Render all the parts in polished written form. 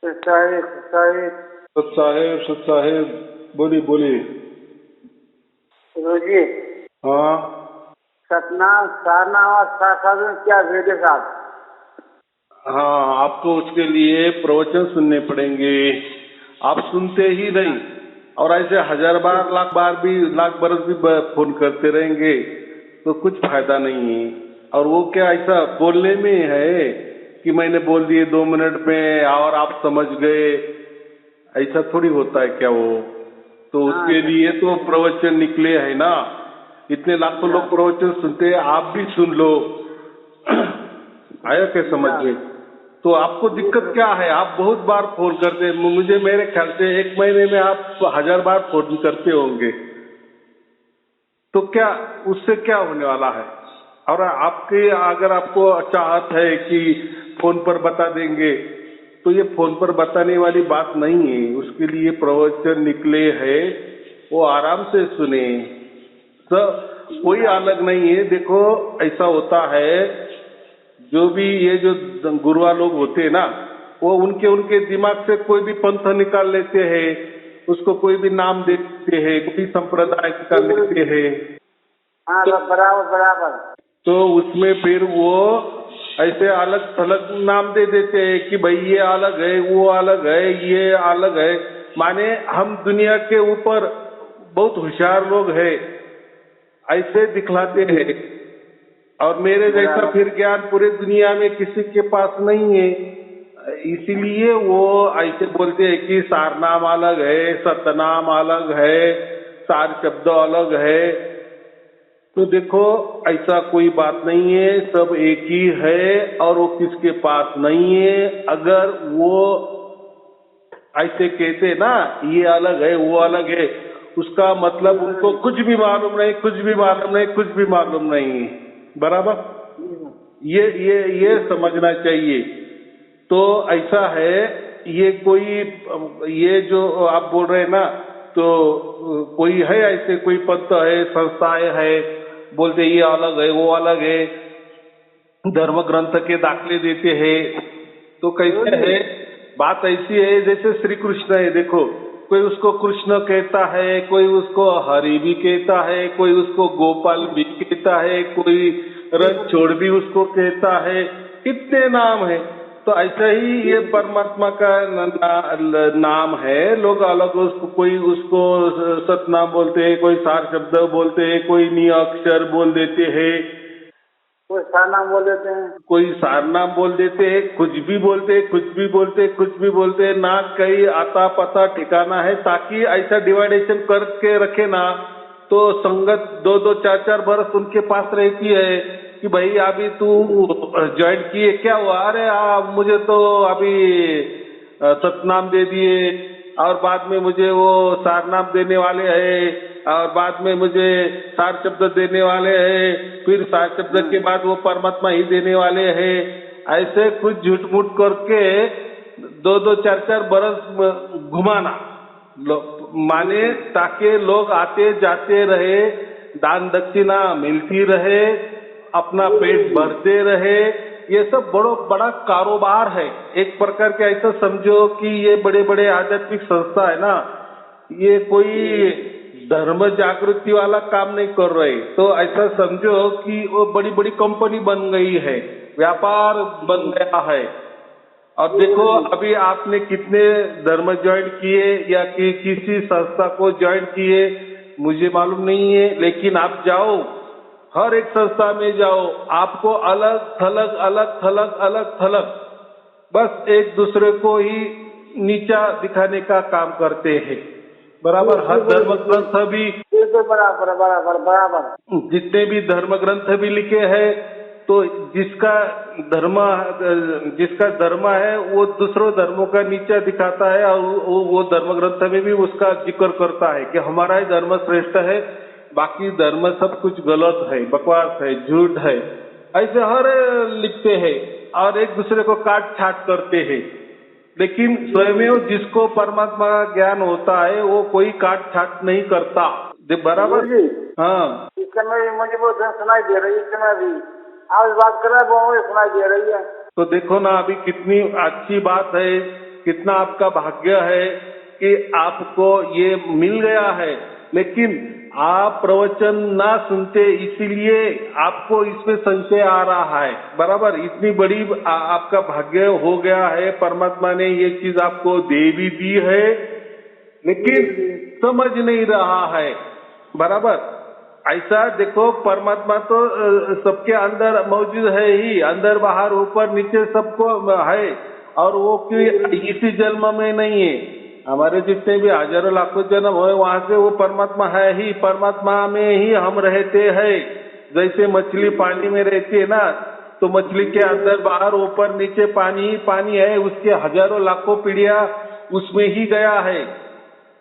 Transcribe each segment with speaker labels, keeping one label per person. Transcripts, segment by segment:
Speaker 1: साहिब साहिब
Speaker 2: सत साहेब बोलिए बोलिए।
Speaker 1: रोजी
Speaker 2: हाँ
Speaker 1: सतनाम सारनाम और साधन क्या भेद है साहब?
Speaker 2: हाँ, आपको उसके लिए प्रवचन सुनने पड़ेंगे। आप सुनते ही नहीं और ऐसे 1000 बार लाख बरस भी फोन करते रहेंगे तो कुछ फायदा नहीं है। और वो क्या ऐसा बोलने में है कि मैंने बोल दिए 2 मिनट में और आप समझ गए, ऐसा थोड़ी होता है क्या वो? तो उसके लिए तो प्रवचन निकले है ना, इतने लाखों लोग प्रवचन सुनते हैं, आप भी सुन लो। आया क्या समझ में? तो आपको दिक्कत क्या है? आप बहुत बार फोन करते हैं मुझे, मेरे ख्याल से 1 महीने में आप 1000 बार फोन करते होंगे, तो क्या उससे क्या होने वाला है? और आपके अगर आपको चाहत है कि फोन पर बता देंगे तो ये फोन पर बताने वाली बात नहीं है। उसके लिए प्रवचन निकले हैं, वो आराम से सुने। सब कोई अलग नहीं है। देखो ऐसा होता है, जो भी ये जो गुरुआ लोग होते हैं ना, वो उनके उनके दिमाग से कोई भी पंथ निकाल लेते हैं, उसको कोई भी नाम देते हैं, कोई संप्रदाय निकाल लेते हैं।
Speaker 1: हाँ बराबर बराबर।
Speaker 2: तो उसमें फिर वो ऐसे अलग थलग नाम दे देते हैं कि भाई ये अलग है, वो अलग है, ये अलग है। माने हम दुनिया के ऊपर बहुत होशियार लोग हैं ऐसे दिखलाते हैं, और मेरे जैसा फिर ज्ञान पूरे दुनिया में किसी के पास नहीं है। इसीलिए वो ऐसे बोलते हैं कि सारनाम अलग है, सतनाम अलग है, सार शब्द अलग है। तो देखो ऐसा कोई बात नहीं है, सब एक ही है और वो किसके पास नहीं है। अगर वो ऐसे कहते ना ये अलग है वो अलग है, उसका मतलब उनको कुछ भी मालूम नहीं, कुछ भी मालूम नहीं, कुछ भी मालूम नहीं। बराबर? ये समझना चाहिए। तो ऐसा है, ये कोई ये जो आप बोल रहे हैं ना, तो कोई है ऐसे कोई पंथ है, संस्थाएं है, बोलते ये अलग है वो अलग है, धर्म ग्रंथ के दाखले देते हैं। तो कैसे है? बात ऐसी है जैसे श्री कृष्ण है, देखो कोई उसको कृष्ण कहता है, कोई उसको हरि भी कहता है, कोई उसको गोपाल भी कहता है, कोई रणछोड़ भी उसको कहता है, कितने नाम है। तो ऐसा ही ये परमात्मा का नाम है। लोग अलग उसको, कोई उसको सतनाम बोलते हैं, कोई सार शब्द बोलते हैं, कोई निअक्षर बोल देते हैं,
Speaker 1: कोई सारनाम बोल देते हैं,
Speaker 2: कोई सारनाम बोल देते हैं, कुछ भी बोलते हैं, कुछ भी बोलते हैं, कुछ भी बोलते हैं ना, कहीं आता पता ठिकाना है। ताकि ऐसा डिवाइडेशन करके रखे ना, तो संगत 2-2 4-4 बरस उनके पास रहती है कि भाई अभी तू ज्वाइन किए क्या हुआ? अरे मुझे तो अभी सतनाम दे दिए, और बाद में मुझे वो सारनाम देने वाले हैं, और बाद में मुझे सार शब्द देने वाले हैं, फिर सार शब्द के बाद वो परमात्मा ही देने वाले हैं। ऐसे कुछ झूठ मूठ करके 2-2 4-4 बरस घुमाना माने, ताकि लोग आते जाते रहे, दान दक्षिणा मिलती रहे, अपना पेट भरते रहे। ये सब बड़ा कारोबार है एक प्रकार के। ऐसा समझो कि ये बड़े बड़े आध्यात्मिक संस्था है ना, ये कोई धर्म जागृति वाला काम नहीं कर रहे। तो ऐसा समझो कि वो बड़ी बड़ी कंपनी बन गई है, व्यापार बन गया है। और देखो अभी आपने कितने धर्म ज्वाइन किए या किसी संस्था को ज्वाइन किए मुझे मालूम नहीं है, लेकिन आप जाओ, हर एक संस्था में जाओ, आपको अलग थलग अलग थलग अलग थलग बस एक दूसरे को ही नीचा दिखाने का काम करते हैं। बराबर? हर धर्म ग्रंथ भी,
Speaker 1: बराबर बराबर बराबर।
Speaker 2: जितने भी धर्म ग्रंथ भी लिखे हैं, तो जिसका धर्म है वो दूसरों धर्मों का नीचा दिखाता है, और वो धर्म ग्रंथ में भी उसका जिक्र करता है कि हमारा ही धर्म श्रेष्ठ है, बाकी धर्म सब कुछ गलत है, बकवास है, झूठ है। ऐसे हर लिखते हैं और एक दूसरे को काट छाट करते हैं। लेकिन स्वयं जिसको परमात्मा का ज्ञान होता है वो कोई काट छाट नहीं करता। बराबर? हाँ,
Speaker 1: इस समय भी मुझे वो सुनाई दे रही है, इस समय भी आज बात कर रहा है वो मुझे सुनाई दे रही है।
Speaker 2: तो देखो ना अभी कितनी अच्छी बात है कितना आपका भाग्य है कि आपको ये मिल गया है। लेकिन आप प्रवचन ना सुनते, इसीलिए आपको इसमें संशय आ रहा है। बराबर, इतनी बड़ी आपका भाग्य हो गया है, परमात्मा ने ये चीज आपको दे भी दी है, लेकिन समझ नहीं रहा है। बराबर, ऐसा देखो, परमात्मा तो सबके अंदर मौजूद है ही, अंदर बाहर ऊपर नीचे सबको है, और वो इसी जन्म में नहीं है। हमारे जितने भी हजारों लाखों जन्म हुए वहां से वो परमात्मा है ही, परमात्मा में ही हम रहते हैं। जैसे मछली पानी में रहती है ना, तो मछली के अंदर बाहर ऊपर नीचे पानी ही पानी है, उसके हजारों लाखों पीढ़ियां उसमें ही गया है,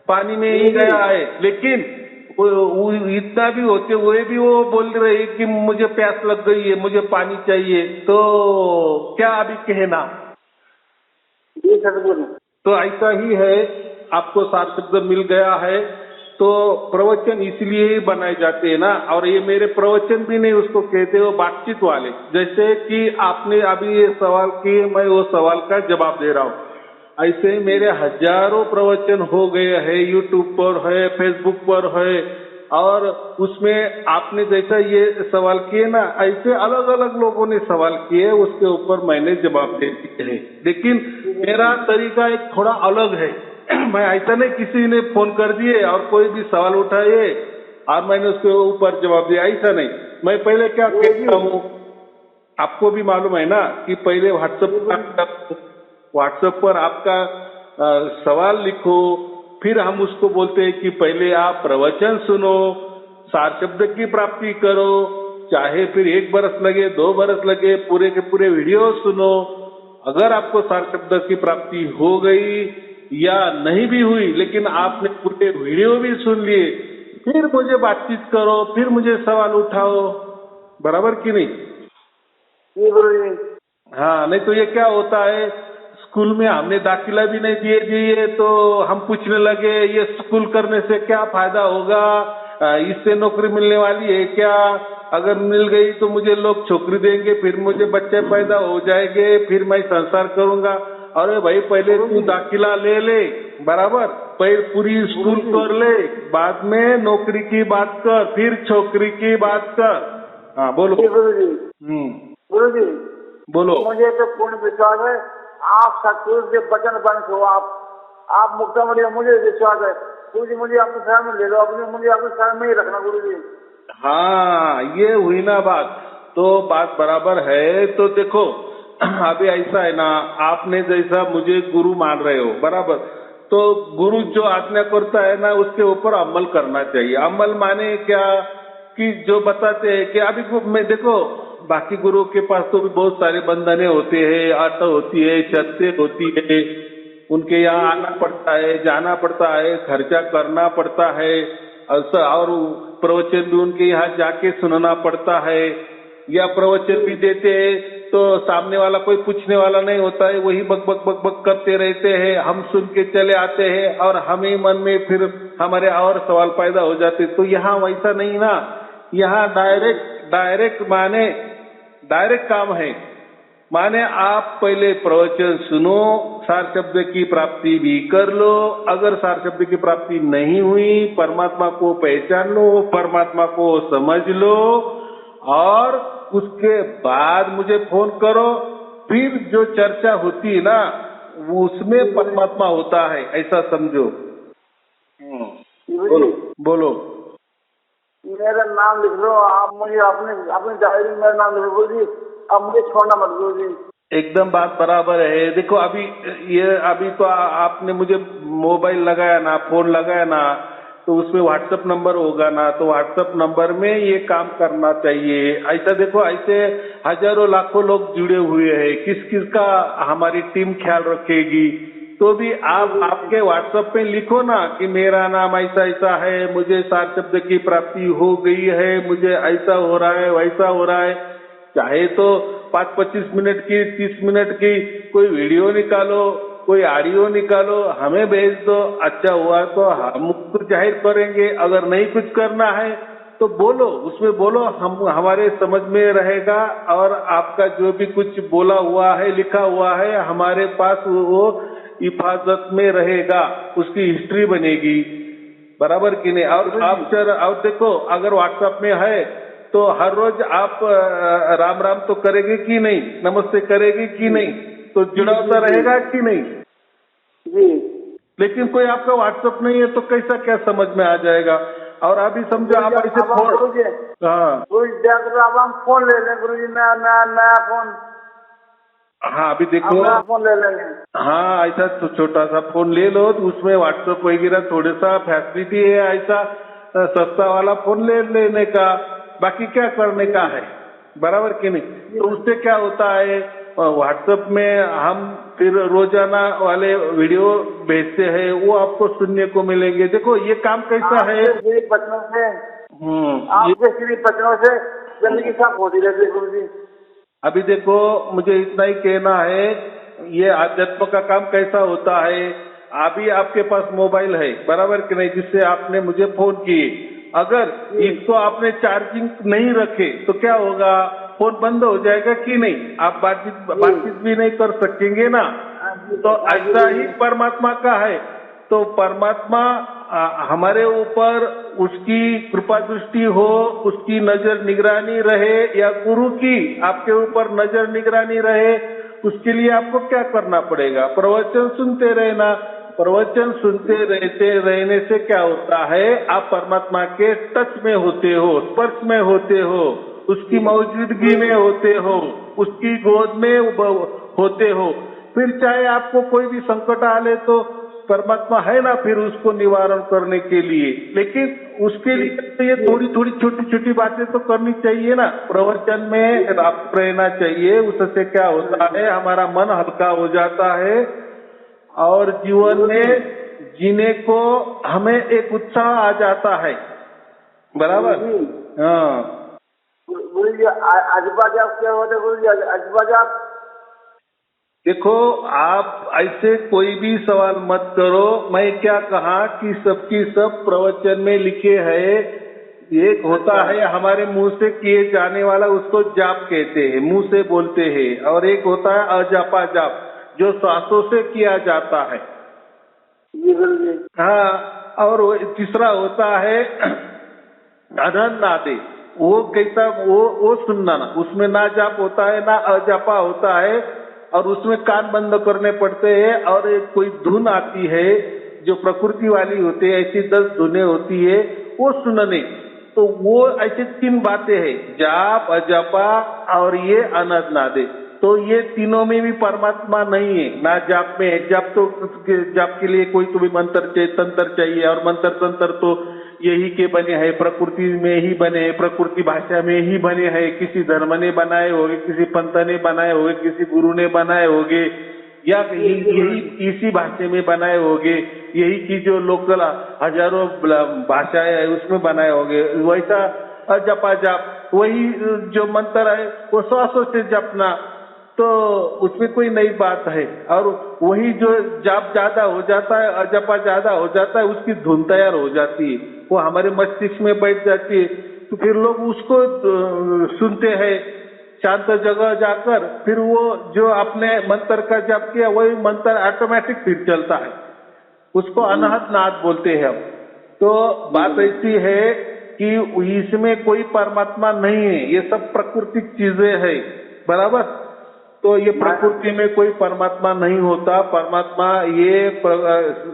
Speaker 2: पानी में ही गया है। लेकिन वो इतना भी होते हुए भी वो बोल रहे कि मुझे प्यास लग गई है, मुझे पानी चाहिए, तो क्या अभी कहना। तो ऐसा ही है, आपको सार शब्द मिल गया है, तो प्रवचन इसलिए ही बनाए जाते हैं ना। और ये मेरे प्रवचन भी नहीं उसको कहते हो, बातचीत वाले। जैसे कि आपने अभी ये सवाल किए, मैं वो सवाल का जवाब दे रहा हूँ। ऐसे मेरे हजारों प्रवचन हो गए हैं, यूट्यूब पर है, फेसबुक पर है, और उसमें आपने जैसा ये सवाल किए ना, ऐसे अलग अलग लोगों ने सवाल किए, उसके ऊपर मैंने जवाब दे दिए हैं। लेकिन मेरा तरीका एक थोड़ा अलग है। मैं ऐसा नहीं किसी ने फोन कर दिए और कोई भी सवाल उठाए और मैंने उसके ऊपर जवाब दिया, ऐसा नहीं। मैं पहले क्या कहता हूँ, आपको भी मालूम है ना, कि पहले व्हाट्सएप पर आपका सवाल लिखो, फिर हम उसको बोलते हैं कि पहले आप प्रवचन सुनो, सार शब्द की प्राप्ति करो, चाहे फिर 1 बरस लगे 2 बरस लगे, पूरे के पूरे वीडियो सुनो। अगर आपको सार शब्द की प्राप्ति हो गई या नहीं भी हुई, लेकिन आपने पूरे वीडियो भी सुन लिए, फिर मुझे बातचीत करो, फिर मुझे सवाल उठाओ। बराबर कि नहीं? हाँ, नहीं तो ये क्या होता है, स्कूल में हमने दाखिला भी नहीं दिए तो हम पूछने लगे ये स्कूल करने से क्या फायदा होगा, इससे नौकरी मिलने वाली है क्या, अगर मिल गई तो मुझे लोग छोकरी देंगे, फिर मुझे बच्चे पैदा हो जाएंगे, फिर मैं संसार करूंगा। अरे भाई, पहले तू दाखिला ले, बराबर, पहले पूरी स्कूल कर ले, बाद में नौकरी की बात कर, फिर छोकरी की बात कर। हाँ बोलो।
Speaker 1: गुरु जी
Speaker 2: बोलो।
Speaker 1: मुझे तो पूर्ण विश्वास है आप सतगुरु के वचन बन हो, आप मुक्ता मरिया, मुझे विश्वास है। गुरु जी मुझे अपने शहर में ले लो, मुझे अपने शहर में ही रखना गुरु जी।
Speaker 2: हाँ, ये हुई ना बात, तो बात बराबर है। तो देखो, अभी ऐसा है ना, आपने जैसा मुझे गुरु मान रहे हो, बराबर, तो गुरु जो आज्ञा करता है ना, उसके ऊपर अमल करना चाहिए। अमल माने क्या, कि जो बताते हैं कि अभी मैं देखो, बाकी गुरु के पास तो भी बहुत सारे बंधने होते हैं, आटा होती है, छत्ते होती है, उनके यहाँ आना पड़ता है, जाना पड़ता है, खर्चा करना पड़ता है, और प्रवचन भी उनके यहाँ जाके सुनना पड़ता है, या प्रवचन भी देते हैं तो सामने वाला कोई पूछने वाला नहीं होता है, वही बक बक बक बक करते रहते हैं, हम सुन के चले आते हैं और हमें मन में फिर हमारे और सवाल पैदा हो जाते। तो यहाँ वैसा नहीं ना, यहाँ डायरेक्ट काम है। माने आप पहले प्रवचन सुनो, सार शब्द की प्राप्ति भी कर लो, अगर सार शब्द की प्राप्ति नहीं हुई, परमात्मा को पहचान लो, परमात्मा को समझ लो, और उसके बाद मुझे फोन करो, फिर जो चर्चा होती है ना, उसमें परमात्मा होता है, ऐसा समझो। बोलो।
Speaker 1: मेरा नाम लिख लो, आप मुझे अपनी डायरी में मेरा नाम लिख लो जी, अब मुझे छोड़ना मत दो जी। एकदम
Speaker 2: बात बराबर है। देखो, अभी तो आपने मुझे मोबाइल लगाया ना, फोन लगाया ना, तो उसमें व्हाट्सएप नंबर होगा ना, तो व्हाट्सएप नंबर में ये काम करना चाहिए। ऐसा देखो, ऐसे हजारों लाखों लोग जुड़े हुए हैं, किस किस का हमारी टीम ख्याल रखेगी। तो भी आप आपके व्हाट्सएप पे लिखो ना कि मेरा नाम ऐसा ऐसा है, मुझे सार शब्द की प्राप्ति हो गई है, मुझे ऐसा हो रहा है, वैसा हो रहा है। चाहे तो 5-25 मिनट की, 30 मिनट की कोई वीडियो निकालो, कोई ऑडियो निकालो, हमें भेज दो, अच्छा हुआ तो हम कुछ जाहिर करेंगे, अगर नहीं कुछ करना है तो बोलो, उसमें बोलो, हम हमारे समझ में रहेगा, और आपका जो भी कुछ बोला हुआ है, लिखा हुआ है, हमारे पास वो हिफाजत में रहेगा, उसकी हिस्ट्री बनेगी, बराबर कि नहीं। और आप और देखो, अगर व्हाट्सएप में है तो हर रोज आप राम राम तो करेंगे कि नहीं, नमस्ते करेंगे कि नहीं, तो जुड़ा होता रहेगा कि नहीं
Speaker 1: जी।
Speaker 2: लेकिन कोई आपका व्हाट्सएप नहीं है तो कैसा क्या समझ में आ जाएगा। और अभी समझो आप ऐसे फोन, हाँ
Speaker 1: अब हम फोन ले लें गुरु जी, नया फोन।
Speaker 2: हाँ अभी देखो,
Speaker 1: फोन ले लेंगे।
Speaker 2: हाँ ऐसा तो छोटा सा फोन ले लो, तो उसमें व्हाट्सएप वगैरह थोड़ा सा फैसिलिटी है, ऐसा सस्ता वाला फोन ले लेने का, बाकी क्या करने का है, बराबर कि नहीं। तो उससे क्या होता है, व्हाट्सएप में हम फिर रोजाना वाले वीडियो भेजते हैं, वो आपको सुनने को मिलेंगे। देखो ये काम कैसा है,
Speaker 1: बचनों से आपके श्री बचनों से जिंदगी साफ होती रहती है गुरु जी।
Speaker 2: अभी देखो मुझे इतना ही कहना है, ये आध्यात्म का काम कैसा होता है। अभी आपके पास मोबाइल है, बराबर कि नहीं, जिससे आपने मुझे फोन किए, अगर इसको आपने चार्जिंग नहीं रखे तो क्या होगा, फोन बंद हो जाएगा कि नहीं, आप बातचीत भी नहीं कर सकेंगे ना। तो ऐसा ही परमात्मा का है। तो परमात्मा हमारे ऊपर उसकी कृपा दृष्टि हो, उसकी नजर निगरानी रहे, या गुरु की आपके ऊपर नजर निगरानी रहे, उसके लिए आपको क्या करना पड़ेगा, प्रवचन सुनते रहना। प्रवचन सुनते रहने से क्या होता है, आप परमात्मा के टच में होते हो, स्पर्श में होते हो, उसकी मौजूदगी में होते हो, उसकी गोद में होते हो। फिर चाहे आपको कोई भी संकट आ ले तो परमात्मा है ना फिर उसको निवारण करने के लिए। लेकिन उसके लिए ये थोड़ी थोड़ी छोटी छोटी बातें तो करनी चाहिए ना, प्रवचन में रात रहना चाहिए। उससे क्या होता है, हमारा मन हल्का हो जाता है और जीवन में जीने को हमें एक उत्साह आ जाता है, बराबर। हाँ
Speaker 1: गुरु जी अजबा जाप क्या होता है गुरु जी, अजबा जाप?
Speaker 2: देखो आप ऐसे कोई भी सवाल मत करो, मैं क्या कहा कि सबकी सब प्रवचन में लिखे है। एक होता है हमारे मुंह से किए जाने वाला, उसको जाप कहते हैं, मुंह से बोलते हैं, और एक होता है अजापा जाप जो सांसों से किया जाता है। हाँ, और तीसरा होता है अनंत नादे, वो कैसा, वो सुनना ना, उसमें ना जाप होता है ना अजापा होता है, और उसमें कान बंद करने पड़ते हैं, और एक कोई धुन आती है जो प्रकृति वाली होती है, ऐसी 10 धुनें होती है, वो सुनने। तो वो ऐसे 3 बातें हैं, जाप, अजापा और ये अनंत नादे। तो ये तीनों में भी परमात्मा नहीं है ना। जाप में, जाप तो जाप के लिए कोई तो भी मंत्र चाहिए, तंत्र चाहिए, और मंत्र तंत्र तो यही के बने हैं, प्रकृति में ही बने हैं, प्रकृति भाषा में ही बने हैं, किसी धर्म ने बनाए होंगे, किसी पंथ ने बनाए होंगे, किसी गुरु ने बनाए होंगे, या यही इसी भाषा में बनाए होंगे, यही की जो लोकल हजारों भाषाएं है उसमें बनाए होंगे। वैसा अजपा जाप, वही जो मंत्र है वो श्वासों से जपना, तो उसमें कोई नई बात है। और वही जो जाप ज्यादा हो जाता है, अजपा ज्यादा हो जाता है, उसकी धुन तैयार हो जाती है, वो हमारे मस्तिष्क में बैठ जाती है। तो फिर लोग उसको सुनते हैं शांत जगह जाकर, फिर वो जो आपने मंत्र का जाप किया वही मंत्र ऑटोमेटिक फिर चलता है, उसको अनहद नाद बोलते हैं हम। तो बात ऐसी है कि इसमें कोई परमात्मा नहीं है, ये सब प्राकृतिक चीजें हैं, बराबर। तो ये प्रकृति में कोई परमात्मा नहीं होता। परमात्मा ये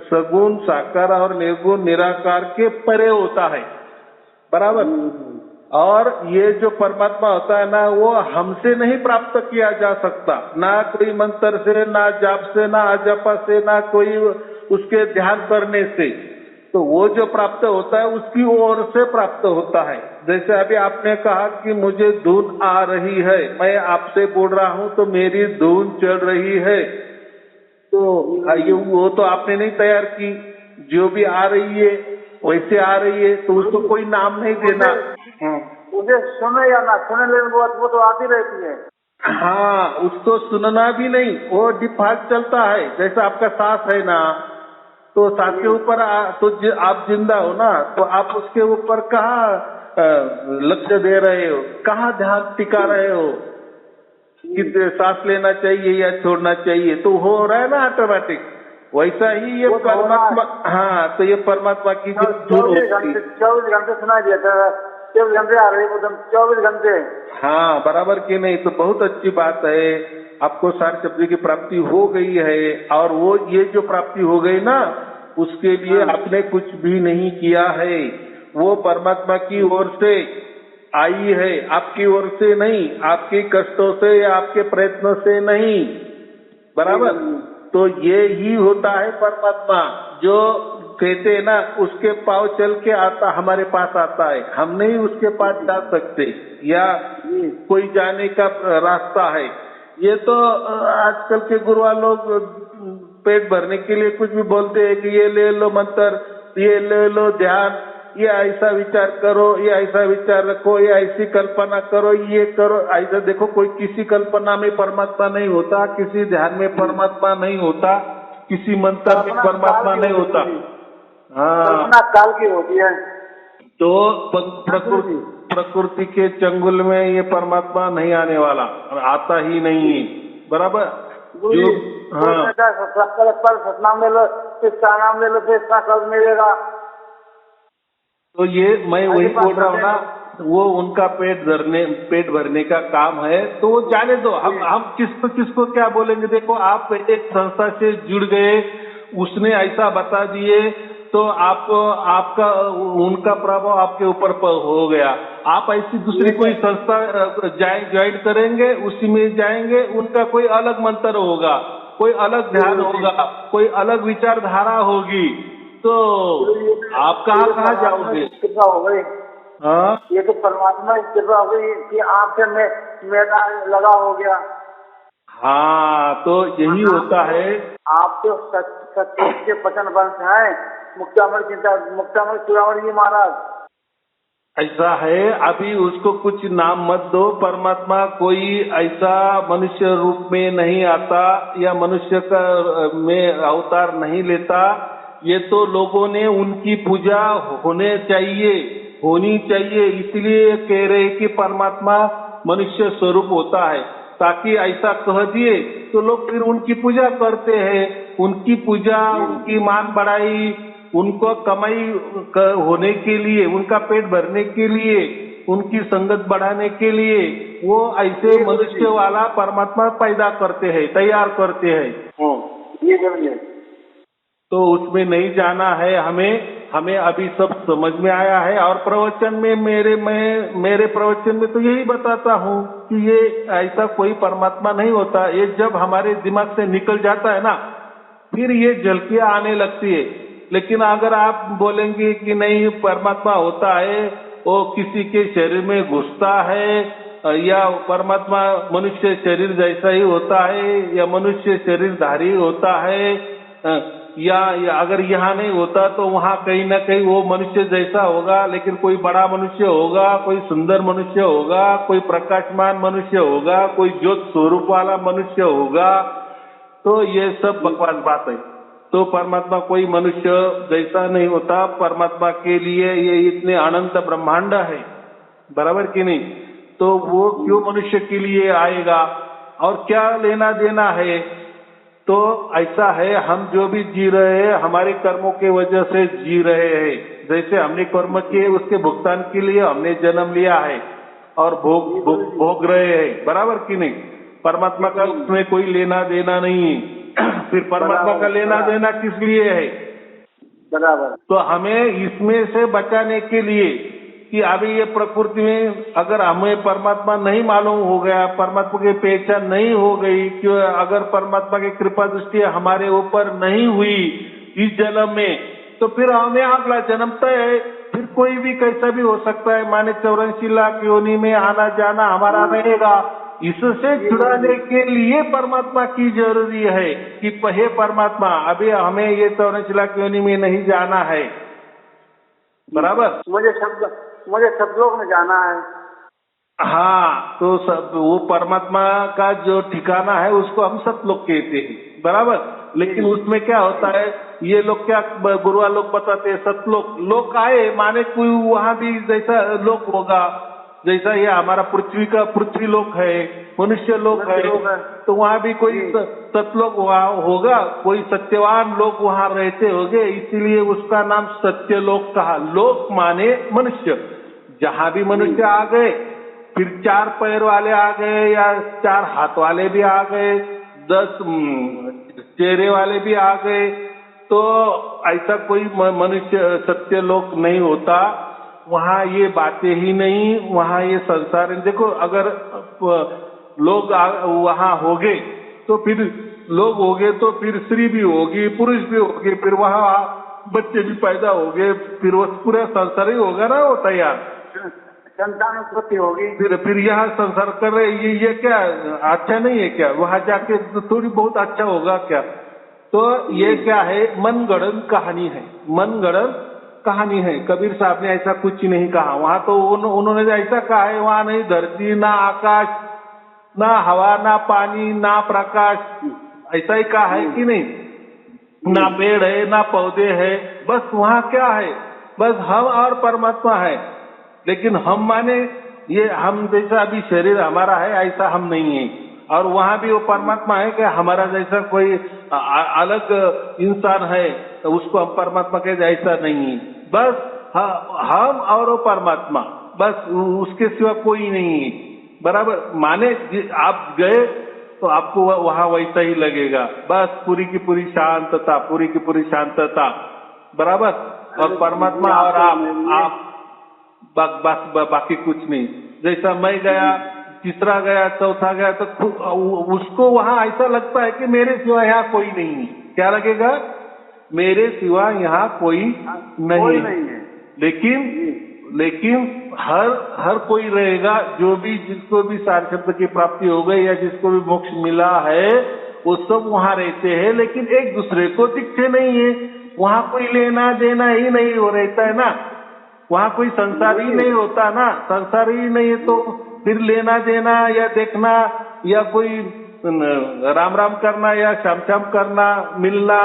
Speaker 2: सगुण, साकार और निर्गुण निराकार के परे होता है, बराबर। और ये जो परमात्मा होता है ना, वो हमसे नहीं प्राप्त किया जा सकता, ना कोई मंत्र से, ना जाप से, ना अजपा से, ना कोई उसके ध्यान करने से। तो वो जो प्राप्त होता है उसकी ओर से प्राप्त होता है। जैसे अभी आपने कहा कि मुझे धुन आ रही है, मैं आपसे बोल रहा हूं तो मेरी धुन चल रही है, तो वो तो आपने नहीं तैयार की, जो भी आ रही है वैसे आ रही है, तो उसको कोई नाम नहीं देना।
Speaker 1: मुझे सुने या ना सुने, लेकिन वो तो आती रहती है।
Speaker 2: हाँ, उसको सुनना भी नहीं, वो डिफॉल्ट चलता है। जैसे आपका सांस है ना, तो सांस के ऊपर तो आप जिंदा हो ना, तो आप उसके ऊपर कहाँ लक्ष्य दे रहे हो, कहाँ ध्यान टिका रहे हो कि सांस लेना चाहिए या छोड़ना चाहिए, तो हो रहा है ना ऑटोमेटिक। वैसा ही ये
Speaker 1: वो तो हो रहा है।
Speaker 2: परमात्मा, हाँ, तो ये परमात्मा की जो धुन
Speaker 1: 24 घंटे सुनाई देता है, 24 घंटे आ रही है, 24 घंटे।
Speaker 2: हाँ, बराबर की नहीं, तो बहुत अच्छी बात है। आपको सारी शब्द की प्राप्ति हो गई है, और वो ये जो प्राप्ति हो गई ना, उसके लिए आपने कुछ भी नहीं किया है, वो परमात्मा की ओर से आई है, आपकी ओर से नहीं, आपके कष्टों से या आपके प्रयत्नों से नहीं, बराबर। तो ये ही होता है परमात्मा, जो कहते हैं ना, उसके पाँव चल के आता, हमारे पास आता है, हम नहीं उसके पास जा सकते, या कोई जाने का रास्ता है। ये तो आजकल के गुरुआ लोग पेट भरने के लिए कुछ भी बोलते हैं कि ये ले लो मंत्र, ये ले लो ध्यान, ये ऐसा विचार करो, ये ऐसा विचार रखो, ये ऐसी कल्पना करो, ये करो, ऐसा। देखो, कोई किसी कल्पना में परमात्मा नहीं होता, किसी ध्यान में परमात्मा नहीं होता, किसी मंत्र में परमात्मा नहीं होता। हाँ,
Speaker 1: कल्पना काल की होती है।
Speaker 2: तो प्रकृति के चंगुल में ये परमात्मा नहीं आने वाला, आता ही नहीं है, बराबर। जो हाँ,
Speaker 1: सतनाम ले लो, इसका नाम ले लो, तो इसका कब मिलेगा।
Speaker 2: तो ये मैं वही बोल रहा हूँ ना, वो उनका पेट भरने का काम है, तो वो जाने दो। हम किसको क्या बोलेंगे। देखो, आप एक संस्था से जुड़ गए, उसने ऐसा बता दिए, तो आपका उनका प्रभाव आपके ऊपर हो गया। आप ऐसी दूसरी कोई संस्था ज्वाइन करेंगे, उसी में जाएंगे, उनका कोई अलग मंत्र होगा, कोई अलग ध्यान होगा, कोई अलग विचारधारा होगी, तो आप कहाँ जाओगे।
Speaker 1: कृपा हो गई।
Speaker 2: हाँ,
Speaker 1: ये तो परमात्मा की कृपा हो गई कि आपसे मेरा लगा हो गया।
Speaker 2: हाँ, तो यही होता है।
Speaker 1: आप तो सत्य के वचन वंश हैं, मुक्तामणि चूड़ामणि जी महाराज।
Speaker 2: ऐसा है, अभी उसको कुछ नाम मत दो। परमात्मा कोई ऐसा मनुष्य रूप में नहीं आता, या मनुष्य का में अवतार नहीं लेता। ये तो लोगों ने उनकी पूजा होनी चाहिए, इसलिए कह रहे कि परमात्मा मनुष्य स्वरूप होता है, ताकि ऐसा कह दिए तो लोग फिर उनकी पूजा करते हैं। उनकी पूजा, उनकी मान बढ़ाई, उनको कमाई होने के लिए, उनका पेट भरने के लिए, उनकी संगत बढ़ाने के लिए वो ऐसे मनुष्य वाला परमात्मा पैदा करते हैं, तैयार करते हैं।
Speaker 1: ये
Speaker 2: तो उसमें नहीं जाना है हमें अभी सब समझ में आया है। और प्रवचन में मेरे प्रवचन में तो यही बताता हूँ कि ये ऐसा कोई परमात्मा नहीं होता। ये जब हमारे दिमाग से निकल जाता है ना, फिर ये झलकियां आने लगती है। लेकिन अगर आप बोलेंगे कि नहीं परमात्मा होता है, वो किसी के शरीर में घुसता है, या परमात्मा मनुष्य शरीर जैसा ही होता है, या मनुष्य शरीरधारी होता है, या अगर यहाँ नहीं होता तो वहाँ कहीं ना कहीं वो मनुष्य जैसा होगा, लेकिन कोई बड़ा मनुष्य होगा, कोई सुंदर मनुष्य होगा, कोई प्रकाशमान मनुष्य होगा, कोई ज्योत स्वरूप वाला मनुष्य होगा, तो ये सब बकवास बात है। तो परमात्मा कोई मनुष्य जैसा नहीं होता। परमात्मा के लिए ये इतने अनंत ब्रह्मांड है, बराबर कि नहीं। तो वो क्यों मनुष्य के लिए आएगा, और क्या लेना देना है। तो ऐसा है, हम जो भी जी रहे हैं हमारे कर्मों के वजह से जी रहे हैं। जैसे हमने कर्म किए, उसके भुगतान के लिए हमने जन्म लिया है और भोग रहे हैं, बराबर कि नहीं। परमात्मा का उसमें कोई लेना देना नहीं है। फिर परमात्मा का लेना देना किस लिए है,
Speaker 1: बराबर।
Speaker 2: तो हमें इसमें से बचाने के लिए कि अभी ये प्रकृति में अगर हमें परमात्मा नहीं मालूम हो गया, परमात्मा की पहचान नहीं हो गई, कि अगर परमात्मा की कृपा दृष्टि हमारे ऊपर नहीं हुई इस जन्म में, तो फिर हमें अगला जन्म तय है। फिर कोई भी कैसा भी हो सकता है, माने 84 लाख योनि में आना जाना हमारा रहेगा। इससे छुड़ाने के लिए परमात्मा की जरूरी है कि हे परमात्मा, अभी हमें ये 84 लाख योनि में नहीं जाना है, बराबर।
Speaker 1: मुझे सतलोक में जाना है।
Speaker 2: हाँ, तो वो परमात्मा का जो ठिकाना है उसको हम सतलोक कहते हैं, बराबर। लेकिन उसमें क्या होता है, ये लोग क्या गुरुआ लोग बताते हैं सतलोक। लोक आए माने कोई वहां भी जैसा लोक होगा, जैसा ये हमारा पृथ्वी लोक है, मनुष्य लोक है, तो वहाँ भी कोई सतलोक वहाँ होगा, कोई सत्यवान लोग वहाँ रहते होंगे, इसीलिए उसका नाम सत्यलोक कहा। लोक माने मनुष्य। जहाँ भी मनुष्य आ गए, फिर 4 पैर वाले आ गए या 4 हाथ वाले भी आ गए, 10 चेहरे वाले भी आ गए, तो ऐसा कोई मनुष्य सत्यलोक नहीं होता। वहाँ ये बातें ही नहीं, वहाँ ये संसार। देखो अगर लोग वहाँ होंगे तो फिर लोग होंगे तो फिर स्त्री भी होगी, पुरुष भी होगी, फिर वहाँ बच्चे भी पैदा होंगे, फिर वो पूरा संसार ही होगा ना वो तैयार,
Speaker 1: संतान उत्पत्ति होगी।
Speaker 2: फिर यहाँ संसार कर रहे, ये क्या अच्छा नहीं है क्या? वहाँ जाके थोड़ी बहुत अच्छा होगा क्या? तो ये क्या है? मनगढ़ंत कहानी है, मनगढ़ंत कहानी है। कबीर साहब ने ऐसा कुछ नहीं कहा। वहाँ तो उन्होंने ऐसा कहा है, वहाँ नहीं धरती, ना आकाश, ना हवा, ना पानी, ना प्रकाश, ऐसा ही कहा है कि नहीं? ना पेड़ है, ना पौधे है, बस वहाँ क्या है? बस हम और परमात्मा है। लेकिन हम माने ये हम जैसा अभी शरीर हमारा है ऐसा हम नहीं है, और वहाँ भी वो परमात्मा है कि हमारा जैसा कोई अलग इंसान है तो उसको हम परमात्मा के जैसा नहीं है। बस हम और वो परमात्मा, बस उसके सिवा कोई नहीं है। बराबर माने आप गए तो आपको वहाँ वैसा ही लगेगा, बस पूरी की पूरी शांतता, पूरी की पूरी शांतता, बराबर। और परमात्मा और आप बस बाकी कुछ नहीं। जैसा मैं गया, तीसरा गया, चौथा गया, तो उसको वहाँ ऐसा लगता है कि मेरे सिवा यहाँ कोई नहीं है। क्या लगेगा? मेरे सिवा यहाँ कोई नहीं है। लेकिन हर कोई रहेगा, जो भी जिसको भी सार शब्द की प्राप्ति हो गई या जिसको भी मोक्ष मिला है, वो सब वहाँ रहते हैं, लेकिन एक दूसरे को दिखते नहीं है। वहाँ कोई लेना देना ही नहीं हो रहता है ना, वहाँ कोई संसार ही नहीं होता ना। संसार ही नहीं है तो फिर लेना देना या देखना या कोई राम राम करना या श्याम श्याम करना, मिलना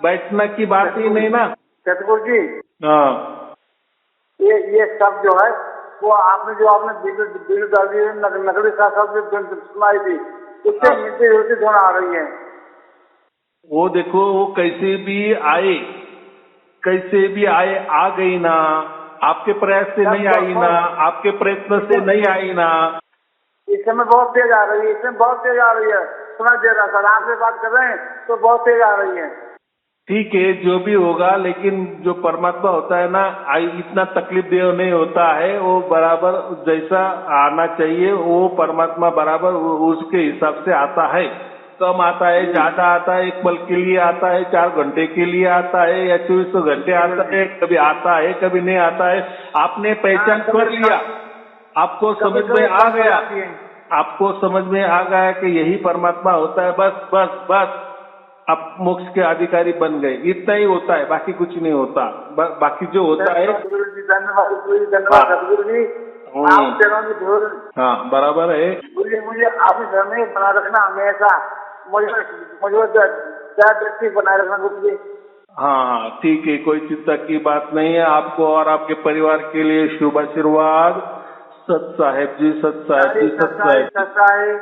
Speaker 2: बैठना की बात ही नहीं ना।
Speaker 1: सतगुरु जी,
Speaker 2: हाँ,
Speaker 1: ये सब जो है वो आपने वीडियो डाल दी, नकली शब्द सुनाई थी, उससे मिलती जुलती धुन आ रही है।
Speaker 2: वो देखो, वो कैसे भी आए आ गई ना, आपके प्रयास से नहीं आई ना, आपके प्रयत्न से नहीं आई ना।
Speaker 1: इस समय बहुत तेज आ रही है, इसमें बहुत तेज आ रही है, सुना दे रहा सर, आपसे बात कर रहे हैं तो बहुत तेज आ रही है।
Speaker 2: ठीक है, जो भी होगा, लेकिन जो परमात्मा होता है ना, इतना तकलीफ देव नहीं होता है। वो बराबर जैसा आना चाहिए वो परमात्मा बराबर उसके हिसाब से आता है। कम आता है, ज्यादा आता है, 1 पल के लिए आता है, 4 घंटे के लिए आता है या 24 घंटे आता है, कभी आता है कभी नहीं आता है। आपने पहचान कर लिया, आपको समझ में आ गया, आपको समझ में आ गया कि यही परमात्मा होता है, बस बस बस आप मोक्ष के अधिकारी बन गए। इतना ही होता है, बाकी कुछ नहीं होता। बाकी जो होता है।
Speaker 1: गुरु जी धन्यवाद, सदगुरु जी, आप चरणों की धूल।
Speaker 2: हाँ, बराबर है।
Speaker 1: मुझे आप घर में बना रखना हमेशा, मुझे दृष्टि बनाए रखना गुरु जी।
Speaker 2: हाँ, ठीक है, कोई चिंता की बात नहीं है। आपको और आपके परिवार के लिए शुभ आशीर्वाद। सत साहेब जी, सत साहेब जी, सत साहेब।